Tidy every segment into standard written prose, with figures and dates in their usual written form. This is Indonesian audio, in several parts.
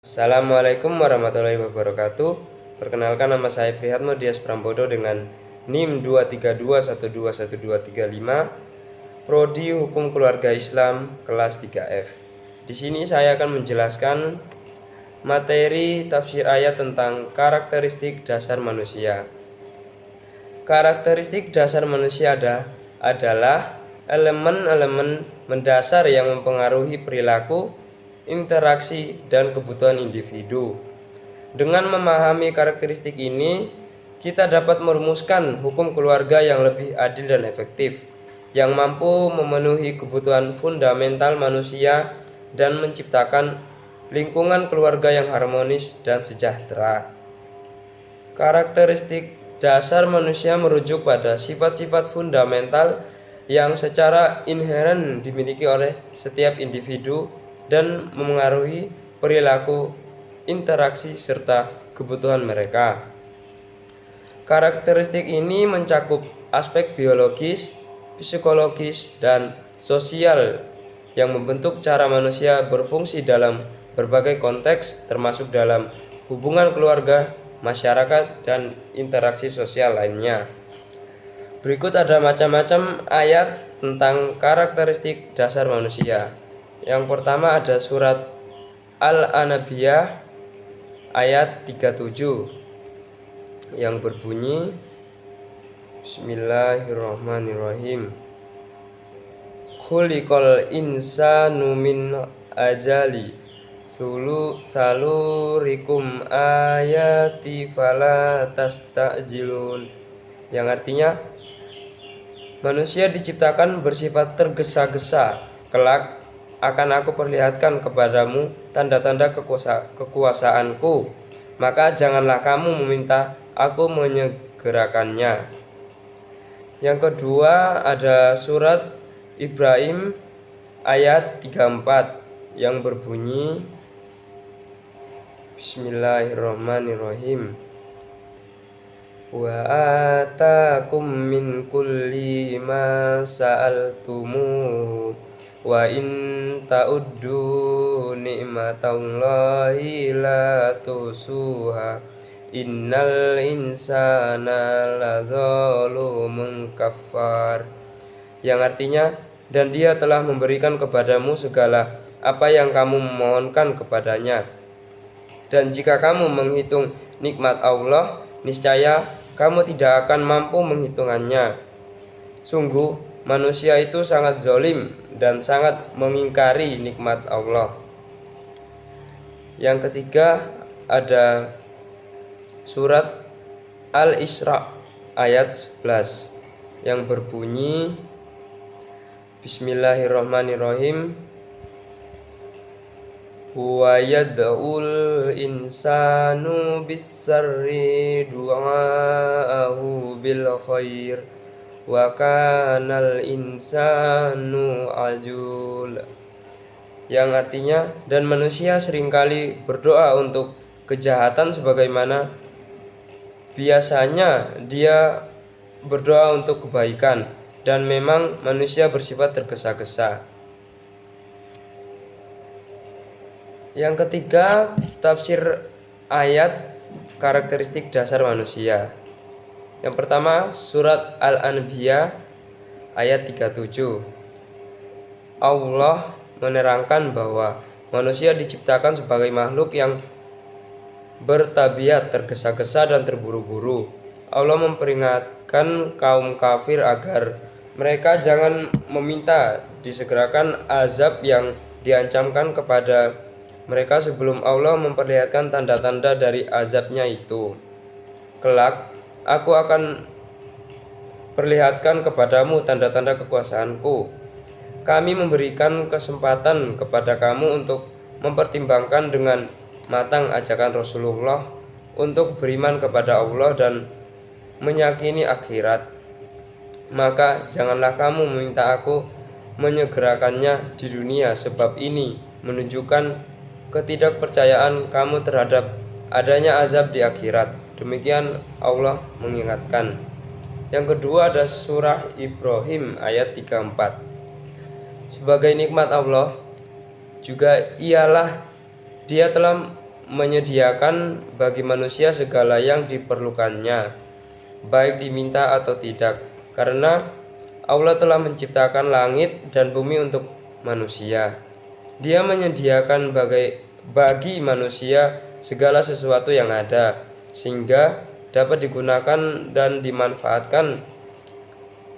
Assalamualaikum warahmatullahi wabarakatuh. Perkenalkan, nama saya Prihatmo Dias Prambodo dengan NIM 232121235, Prodi Hukum Keluarga Islam kelas 3F. Di sini saya akan menjelaskan materi tafsir ayat tentang karakteristik dasar manusia. Karakteristik dasar manusia adalah elemen-elemen mendasar yang mempengaruhi perilaku, interaksi, dan kebutuhan individu. Dengan memahami karakteristik ini, kita dapat merumuskan hukum keluarga yang lebih adil dan efektif, yang mampu memenuhi kebutuhan fundamental manusia dan menciptakan lingkungan keluarga yang harmonis dan sejahtera. Karakteristik dasar manusia merujuk pada sifat-sifat fundamental yang secara inheren dimiliki oleh setiap individu dan memengaruhi perilaku, interaksi, serta kebutuhan mereka. Karakteristik ini mencakup aspek biologis, psikologis, dan sosial yang membentuk cara manusia berfungsi dalam berbagai konteks, termasuk dalam hubungan keluarga, masyarakat, dan interaksi sosial lainnya. Berikut ada macam-macam ayat tentang karakteristik dasar manusia. Yang pertama ada surat Al-Anbiyah ayat 37 yang berbunyi, Bismillahirrahmanirrahim. Khuliqal insanu min ajali salurikum ayati fala tastajilun, yang artinya manusia diciptakan bersifat tergesa-gesa, kelak akan aku perlihatkan kepadamu tanda-tanda kekuasaanku, maka janganlah kamu meminta aku menyegerakannya. Yang kedua ada surat Ibrahim ayat 34 yang berbunyi, Bismillahirrahmanirrahim. Wa atakum min kulli ma sa'altumuhu wa in ta'uddu ni'matallahi la tusuha innal insana ladzalumun kafar, yang artinya, dan Dia telah memberikan kepadamu segala apa yang kamu memohonkan kepadanya, dan jika kamu menghitung nikmat Allah, niscaya kamu tidak akan mampu menghitungannya. Sungguh manusia itu sangat zalim dan sangat mengingkari nikmat Allah. Yang ketiga ada surat Al-Isra ayat 11 yang berbunyi, Bismillahirrahmanirrahim. Wa yad'ul insanu bis-sarri du'aahu bil khair wa kanal insanu ajul, yang artinya, dan manusia seringkali berdoa untuk kejahatan sebagaimana biasanya dia berdoa untuk kebaikan, dan memang manusia bersifat tergesa-gesa. Yang ketiga, tafsir ayat karakteristik dasar manusia. Yang pertama, surat Al-Anbiya ayat 37. Allah menerangkan bahwa manusia diciptakan sebagai makhluk yang bertabiat tergesa-gesa dan terburu-buru. Allah memperingatkan kaum kafir agar mereka jangan meminta disegerakan azab yang diancamkan kepada mereka sebelum Allah memperlihatkan tanda-tanda dari azabnya itu. Kelak aku akan perlihatkan kepadamu tanda-tanda kekuasaanku. Kami memberikan kesempatan kepada kamu untuk mempertimbangkan dengan matang ajakan Rasulullah untuk beriman kepada Allah dan meyakini akhirat. Maka janganlah kamu meminta aku menyegerakannya di dunia, sebab ini menunjukkan ketidakpercayaan kamu terhadap adanya azab di akhirat. Demikian Allah mengingatkan. Yang kedua ada surah Ibrahim ayat 34. Sebagai nikmat Allah juga ialah Dia telah menyediakan bagi manusia segala yang diperlukannya, baik diminta atau tidak, karena Allah telah menciptakan langit dan bumi untuk manusia. Dia menyediakan bagi manusia segala sesuatu yang ada, sehingga dapat digunakan dan dimanfaatkan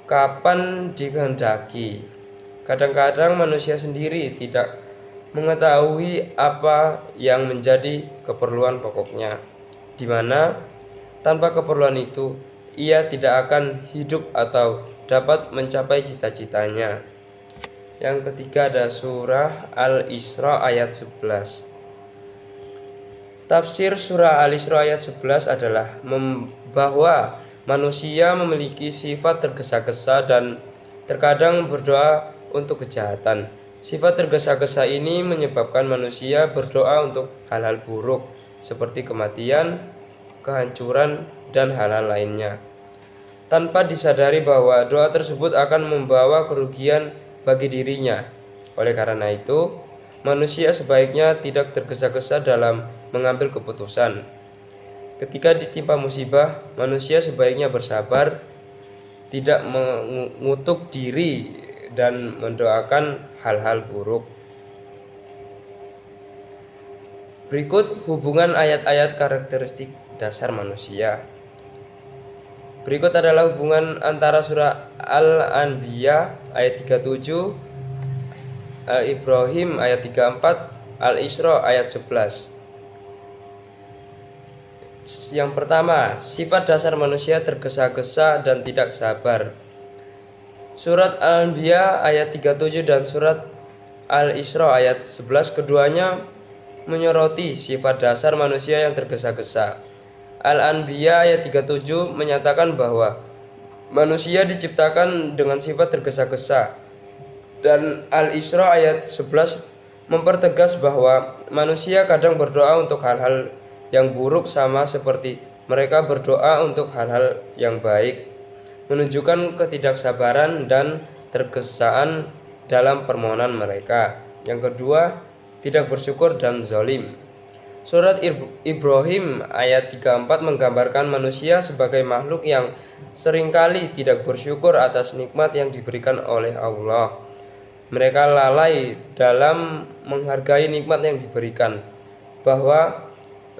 kapan dikehendaki. Kadang-kadang manusia sendiri tidak mengetahui apa yang menjadi keperluan pokoknya, di mana tanpa keperluan itu ia tidak akan hidup atau dapat mencapai cita-citanya. Yang ketiga ada surah Al-Isra ayat 11. Tafsir surah Al-Isra ayat 11 adalah bahwa manusia memiliki sifat tergesa-gesa dan terkadang berdoa untuk kejahatan. Sifat tergesa-gesa ini menyebabkan manusia berdoa untuk hal-hal buruk seperti kematian, kehancuran, dan hal-hal lainnya, tanpa disadari bahwa doa tersebut akan membawa kerugian bagi dirinya. Oleh karena itu, manusia sebaiknya tidak tergesa-gesa dalam mengambil keputusan. Ketika ditimpa musibah, manusia sebaiknya bersabar, tidak mengutuk diri, dan mendoakan hal-hal buruk. Berikut hubungan ayat-ayat karakteristik dasar manusia. Berikut adalah hubungan antara surah Al-Anbiya ayat 37, Al-Ibrahim ayat 34, Al-Isra ayat 11. Yang pertama, sifat dasar manusia tergesa-gesa dan tidak sabar. Surat Al-Anbiya ayat 37 dan surat Al-Isra ayat 11 keduanya menyoroti sifat dasar manusia yang tergesa-gesa. Al-Anbiya ayat 37 menyatakan bahwa manusia diciptakan dengan sifat tergesa-gesa, dan Al-Isra ayat 11 mempertegas bahwa manusia kadang berdoa untuk hal-hal yang buruk sama seperti mereka berdoa untuk hal-hal yang baik, menunjukkan ketidaksabaran dan tergesaan dalam permohonan mereka. Yang kedua, tidak bersyukur dan zalim. Surat Ibrahim ayat 34 menggambarkan manusia sebagai makhluk yang seringkali tidak bersyukur atas nikmat yang diberikan oleh Allah. Mereka lalai dalam menghargai nikmat yang diberikan,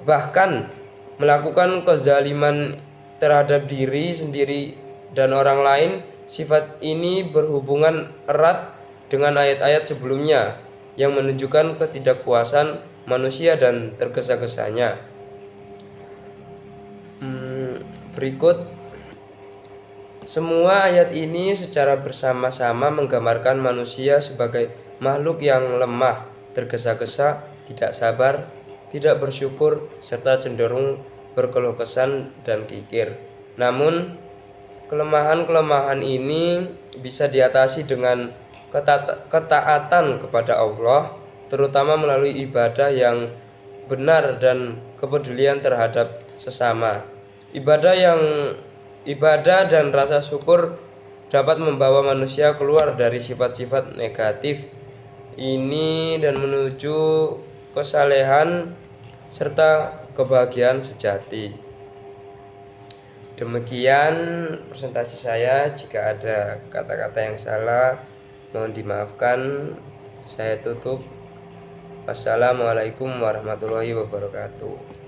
bahkan melakukan kezaliman terhadap diri sendiri dan orang lain. Sifat ini berhubungan erat dengan ayat-ayat sebelumnya yang menunjukkan ketidakpuasan manusia dan tergesa-gesanya. Berikut semua ayat ini secara bersama-sama menggambarkan manusia sebagai makhluk yang lemah, tergesa-gesa, tidak sabar, tidak bersyukur, serta cenderung berkeluh kesah dan kikir. Namun, kelemahan-kelemahan ini bisa diatasi dengan ketaatan kepada Allah, terutama melalui ibadah yang benar dan kepedulian terhadap sesama. Ibadah dan rasa syukur dapat membawa manusia keluar dari sifat-sifat negatif ini dan menuju kesalehan serta kebahagiaan sejati. Demikian presentasi saya. Jika ada kata-kata yang salah, mohon dimaafkan. Saya tutup. Wassalamualaikum warahmatullahi wabarakatuh.